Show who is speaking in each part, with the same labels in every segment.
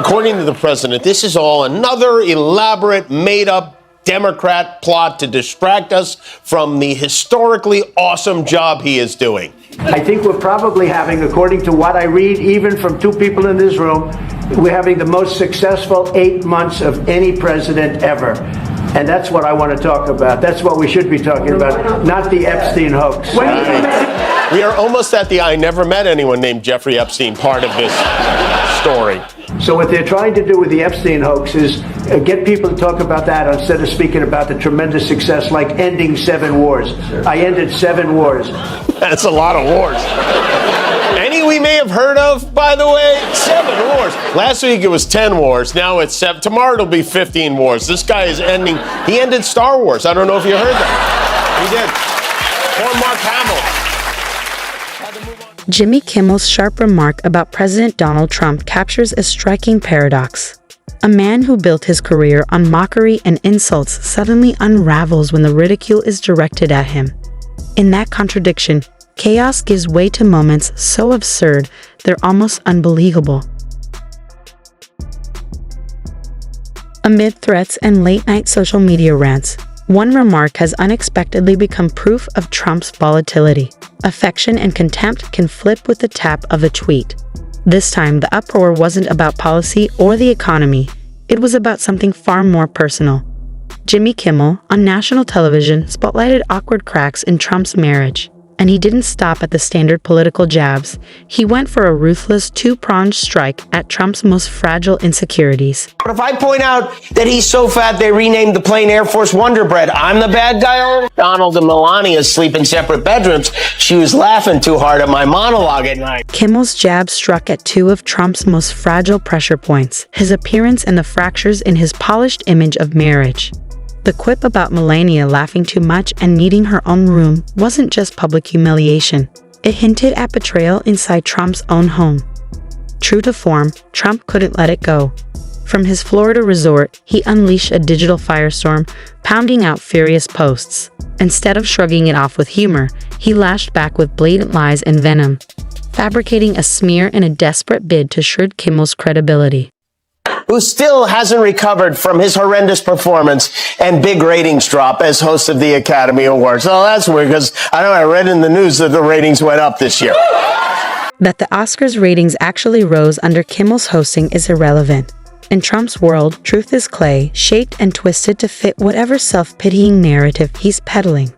Speaker 1: According to the president, this is all another elaborate, made-up Democrat plot to distract us from the historically awesome job he is doing.
Speaker 2: I think we're probably having, according to what I read, even from two people in this room, we're having the most successful 8 months of any president ever. And that's what I want to talk about. That's what we should be talking about, not the Epstein hoax.
Speaker 1: We are almost at the I never met anyone named Jeffrey Epstein part of this story.
Speaker 2: So what they're trying to do with the Epstein hoax is get people to talk about that instead of speaking about the tremendous success like ending 7 wars. I ended 7 wars.
Speaker 1: That's a lot of wars. Any we may have heard of, by the way? 7 wars. Last week it was 10 wars. Now it's 7. Tomorrow it'll be 15 wars. This guy is ending. He ended Star Wars. I don't know if you heard that. He did. Poor Mark Hamill.
Speaker 3: Jimmy Kimmel's sharp remark about President Donald Trump captures a striking paradox. A man who built his career on mockery and insults suddenly unravels when the ridicule is directed at him. In that contradiction, chaos gives way to moments so absurd they're almost unbelievable. Amid threats and late-night social media rants, one remark has unexpectedly become proof of Trump's volatility. Affection and contempt can flip with the tap of a tweet. This time, the uproar wasn't about policy or the economy. It was about something far more personal. Jimmy Kimmel, on national television, spotlighted awkward cracks in Trump's marriage. And he didn't stop at the standard political jabs. He went for a ruthless two-pronged strike at Trump's most fragile insecurities.
Speaker 4: But if I point out that he's so fat they renamed the plane Air Force Wonder Bread, I'm the bad guy? Donald and Melania sleep in separate bedrooms. She was laughing too hard at my monologue at night.
Speaker 3: Kimmel's jab struck at 2 of Trump's most fragile pressure points, his appearance and the fractures in his polished image of marriage. The quip about Melania laughing too much and needing her own room wasn't just public humiliation. It hinted at betrayal inside Trump's own home. True to form, Trump couldn't let it go. From his Florida resort, he unleashed a digital firestorm, pounding out furious posts. Instead of shrugging it off with humor, he lashed back with blatant lies and venom, fabricating a smear in a desperate bid to shred Kimmel's credibility.
Speaker 4: Who still hasn't recovered from his horrendous performance and big ratings drop as host of the Academy Awards. Oh, that's weird, because I read in the news that the ratings went up this year.
Speaker 3: That the Oscars ratings actually rose under Kimmel's hosting is irrelevant. In Trump's world, truth is clay, shaped and twisted to fit whatever self-pitying narrative he's peddling.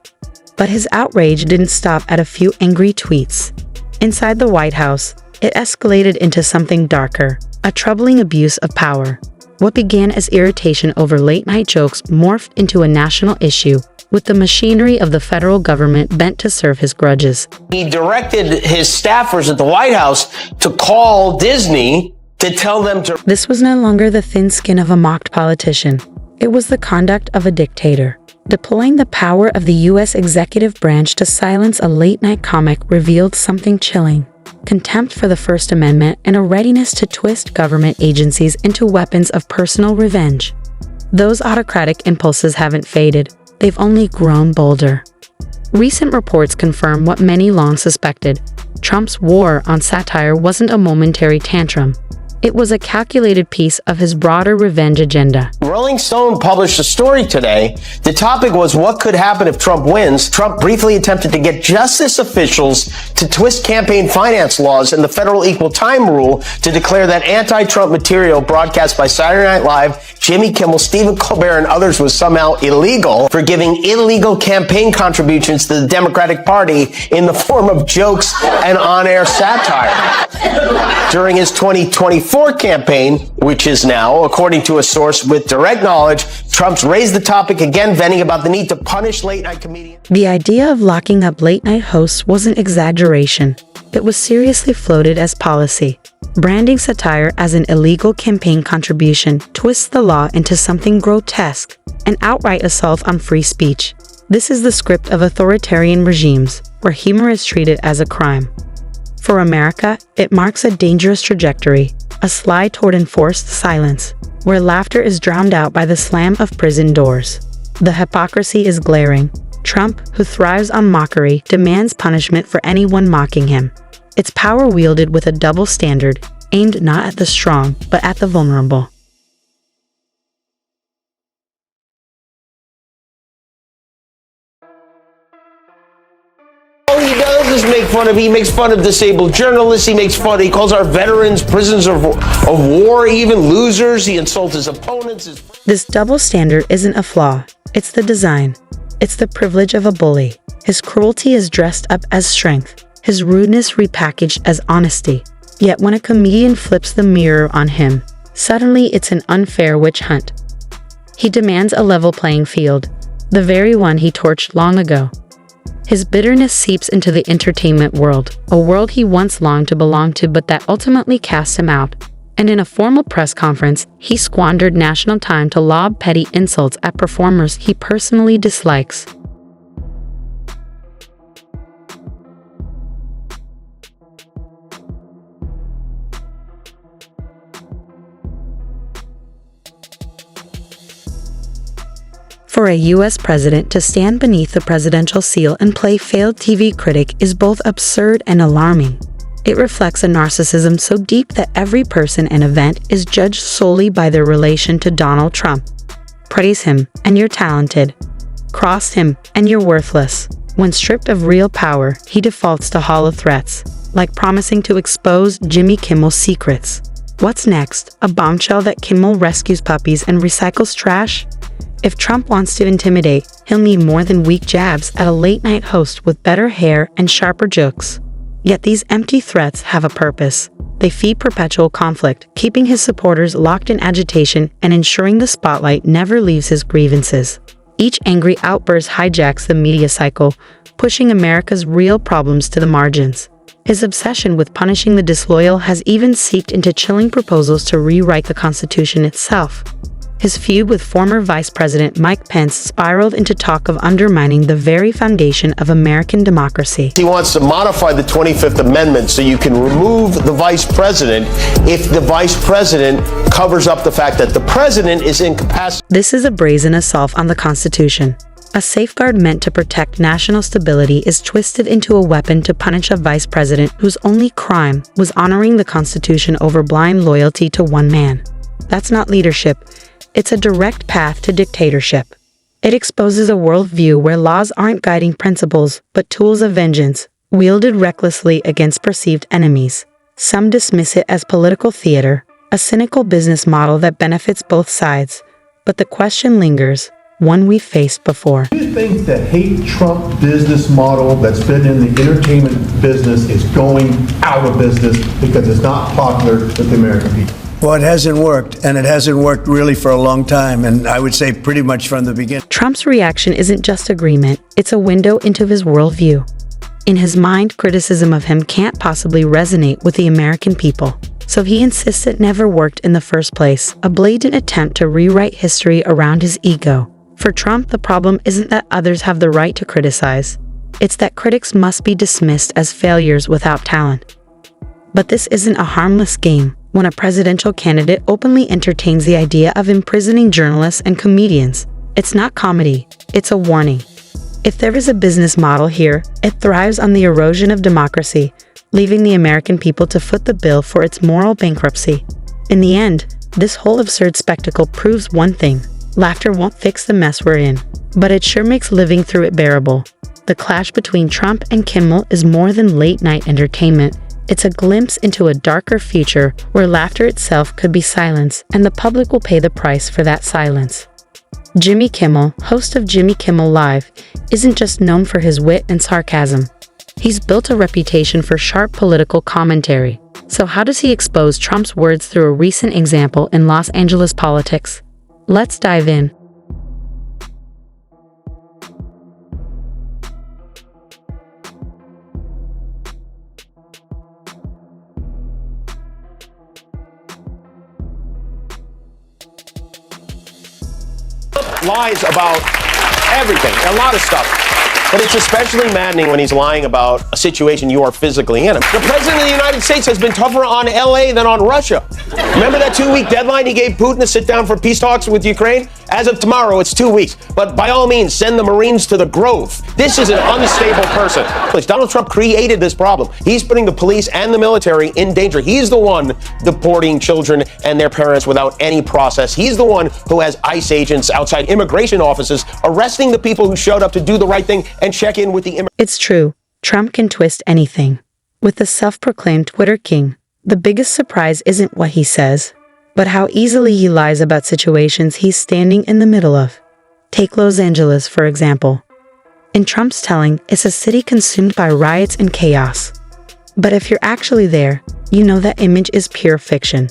Speaker 3: But his outrage didn't stop at a few angry tweets. Inside the White House, it escalated into something darker. A troubling abuse of power. What began as irritation over late-night jokes morphed into a national issue, with the machinery of the federal government bent to serve his grudges.
Speaker 4: He directed his staffers at the White House to call Disney to tell them to...
Speaker 3: This was no longer the thin skin of a mocked politician. It was the conduct of a dictator. Deploying the power of the U.S. executive branch to silence a late-night comic revealed something chilling. Contempt for the First Amendment and a readiness to twist government agencies into weapons of personal revenge. Those autocratic impulses haven't faded. They've only grown bolder. Recent reports confirm what many long suspected. Trump's war on satire wasn't a momentary tantrum. It was a calculated piece of his broader revenge agenda.
Speaker 4: Rolling Stone published a story today. The topic was what could happen if Trump wins. Trump briefly attempted to get justice officials to twist campaign finance laws and the federal equal time rule to declare that anti-Trump material broadcast by Saturday Night Live, Jimmy Kimmel, Stephen Colbert, and others was somehow illegal for giving illegal campaign contributions to the Democratic Party in the form of jokes and on-air satire. During his 2024 campaign, which is now, according to a source with direct knowledge, Trump's raised the topic again, venting about the need to punish late-night comedians.
Speaker 3: The idea of locking up late-night hosts wasn't exaggeration. It was seriously floated as policy. Branding satire as an illegal campaign contribution twists the law into something grotesque, an outright assault on free speech. This is the script of authoritarian regimes, where humor is treated as a crime. For America, it marks a dangerous trajectory, a slide toward enforced silence, where laughter is drowned out by the slam of prison doors. The hypocrisy is glaring. Trump, who thrives on mockery, demands punishment for anyone mocking him. It's power wielded with a double standard. aimed not at the strong, but at the vulnerable.
Speaker 4: All he does is he makes fun of disabled journalists, he calls our veterans prisoners of war, even losers, he insults his opponents.
Speaker 3: This double standard isn't a flaw, it's the design. It's the privilege of a bully. His cruelty is dressed up as strength, his rudeness repackaged as honesty. Yet when a comedian flips the mirror on him, suddenly it's an unfair witch hunt. He demands a level playing field, the very one he torched long ago. His bitterness seeps into the entertainment world, a world he once longed to belong to but that ultimately cast him out. And in a formal press conference, he squandered national time to lob petty insults at performers he personally dislikes. For a U.S. president to stand beneath the presidential seal and play failed TV critic is both absurd and alarming. It reflects a narcissism so deep that every person and event is judged solely by their relation to Donald Trump. Praise him, and you're talented. Cross him, and you're worthless. When stripped of real power, he defaults to hollow threats, like promising to expose Jimmy Kimmel's secrets. What's next? A bombshell that Kimmel rescues puppies and recycles trash? If Trump wants to intimidate, he'll need more than weak jabs at a late-night host with better hair and sharper jokes. Yet these empty threats have a purpose. They feed perpetual conflict, keeping his supporters locked in agitation and ensuring the spotlight never leaves his grievances. Each angry outburst hijacks the media cycle, pushing America's real problems to the margins. His obsession with punishing the disloyal has even seeped into chilling proposals to rewrite the Constitution itself. His feud with former Vice President Mike Pence spiraled into talk of undermining the very foundation of American democracy.
Speaker 4: He wants to modify the 25th Amendment so you can remove the vice president if the vice president covers up the fact that the president is incapacitated.
Speaker 3: This is a brazen assault on the Constitution. A safeguard meant to protect national stability is twisted into a weapon to punish a vice president whose only crime was honoring the Constitution over blind loyalty to one man. That's not leadership. It's a direct path to dictatorship. It exposes a worldview where laws aren't guiding principles, but tools of vengeance, wielded recklessly against perceived enemies. Some dismiss it as political theater, a cynical business model that benefits both sides. But the question lingers, one we've faced before.
Speaker 5: Do you think the hate Trump business model that's been in the entertainment business is going out of business because it's not popular with the American people?
Speaker 2: Well, it hasn't worked, and it hasn't worked really for a long time, and I would say pretty much from the beginning.
Speaker 3: Trump's reaction isn't just agreement, it's a window into his worldview. In his mind, criticism of him can't possibly resonate with the American people, so he insists it never worked in the first place, a blatant attempt to rewrite history around his ego. For Trump, the problem isn't that others have the right to criticize, it's that critics must be dismissed as failures without talent. But this isn't a harmless game. When a presidential candidate openly entertains the idea of imprisoning journalists and comedians, it's not comedy, it's a warning. If there is a business model here, it thrives on the erosion of democracy, leaving the American people to foot the bill for its moral bankruptcy. In the end, this whole absurd spectacle proves one thing: laughter won't fix the mess we're in, but it sure makes living through it bearable. The clash between Trump and Kimmel is more than late-night entertainment. It's a glimpse into a darker future where laughter itself could be silence, and the public will pay the price for that silence. Jimmy Kimmel, host of Jimmy Kimmel Live, isn't just known for his wit and sarcasm. He's built a reputation for sharp political commentary. So how does he expose Trump's words through a recent example in Los Angeles politics? Let's dive in.
Speaker 1: Lies about everything, a lot of stuff. But it's especially maddening when he's lying about a situation you are physically in. The President of the United States has been tougher on LA than on Russia. Remember that 2-week deadline he gave Putin to sit down for peace talks with Ukraine? As of tomorrow, it's 2 weeks. But by all means, send the Marines to the Grove. This is an unstable person. Please, Donald Trump created this problem. He's putting the police and the military in danger. He's the one deporting children and their parents without any process. He's the one who has ICE agents outside immigration offices arresting the people who showed up to do the right thing and check in with the immigrants.
Speaker 3: It's true. Trump can twist anything. With the self-proclaimed Twitter king, the biggest surprise isn't what he says, but how easily he lies about situations he's standing in the middle of. Take Los Angeles, for example. In Trump's telling, it's a city consumed by riots and chaos. But if you're actually there, you know that image is pure fiction.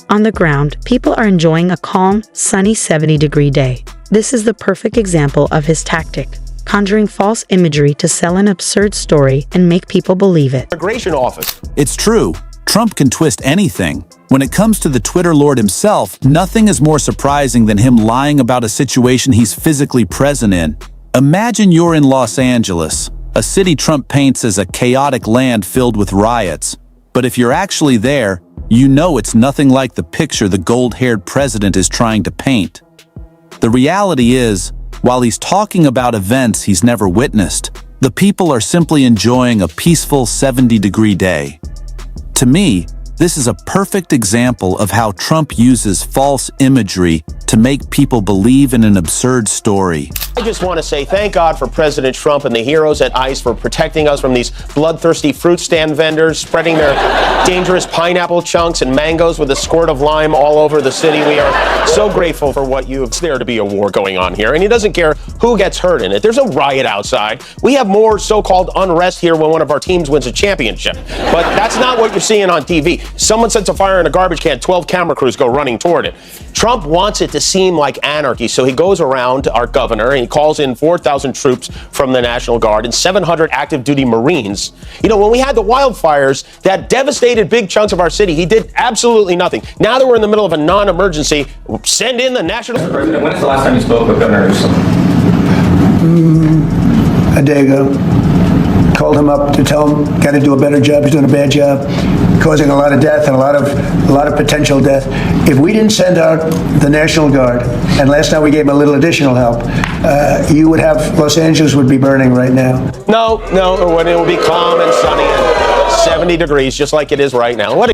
Speaker 3: On the ground, people are enjoying a calm, sunny 70-degree day. This is the perfect example of his tactic, conjuring false imagery to sell an absurd story and make people believe it.
Speaker 1: Immigration office.
Speaker 6: It's true. Trump can twist anything. When it comes to the Twitter lord himself, nothing is more surprising than him lying about a situation he's physically present in. Imagine you're in Los Angeles, a city Trump paints as a chaotic land filled with riots. But if you're actually there, you know it's nothing like the picture the gold-haired president is trying to paint. The reality is, while he's talking about events he's never witnessed, the people are simply enjoying a peaceful 70-degree day. To me, this is a perfect example of how Trump uses false imagery to make people believe in an absurd story.
Speaker 1: I just want to say thank God for President Trump and the heroes at ICE for protecting us from these bloodthirsty fruit stand vendors spreading their dangerous pineapple chunks and mangoes with a squirt of lime all over the city. We are so grateful for what you have. It's there to be a war going on here, and he doesn't care who gets hurt in it. There's a riot outside. We have more so-called unrest here when one of our teams wins a championship. But that's not what you're seeing on TV. Someone sets a fire in a garbage can, 12 camera crews go running toward it. Trump wants it to seem like anarchy, so he goes around, our governor, and he calls in 4,000 troops from the National Guard and 700 active duty Marines. You know, when we had the wildfires that devastated big chunks of our city, he did absolutely nothing. Now that we're in the middle of a non-emergency, send in the National...
Speaker 7: Mr. President, when is the last time you spoke with Governor Newsom?
Speaker 2: A day ago. Called him up to tell him, got to do a better job. He's doing a bad job, causing a lot of death and a lot of potential death. If we didn't send out the National Guard, and last night we gave him a little additional help, you would have, Los Angeles would be burning right now.
Speaker 1: No, it will be calm and sunny and 70 degrees, just like it is right now. What a